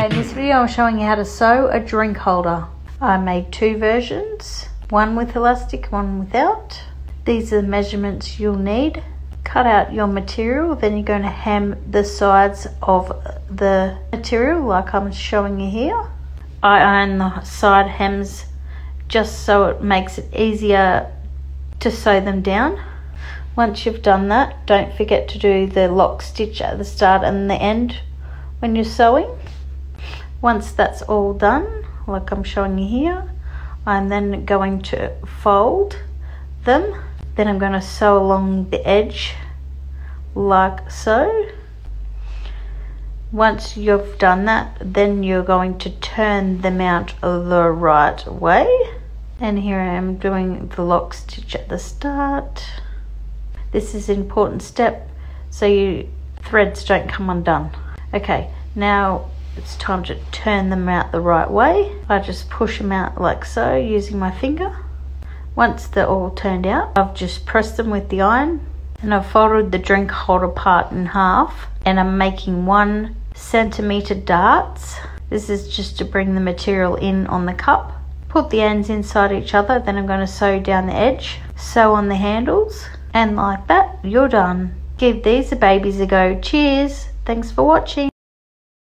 Okay, in this video I'm showing you how to sew a drink holder. I made two versions, one with elastic, one without. These are the measurements you'll need. Cut out your material, then you're going to hem the sides of the material like I'm showing you here. I iron the side hems just so it makes it easier to sew them down. Once you've done that, don't forget to do the lock stitch at the start and the end when you're sewing. Once that's all done, like I'm showing you here, I'm then going to fold them. Then I'm going to sew along the edge like so. Once you've done that, then you're going to turn them out the right way. And here I am doing the lock stitch at the start. This is an important step so your threads don't come undone. Okay, now it's time to turn them out the right way. I just push them out like so using my finger. Once they're all turned out, I've just pressed them with the iron and I've folded the drink holder part in half, and I'm making 1 centimeter darts. This is just to bring the material in on the cup. Put the ends inside each other, then I'm going to sew down the edge, sew on the handles, and like that, you're done. Give these babies a go. Cheers. Thanks for watching.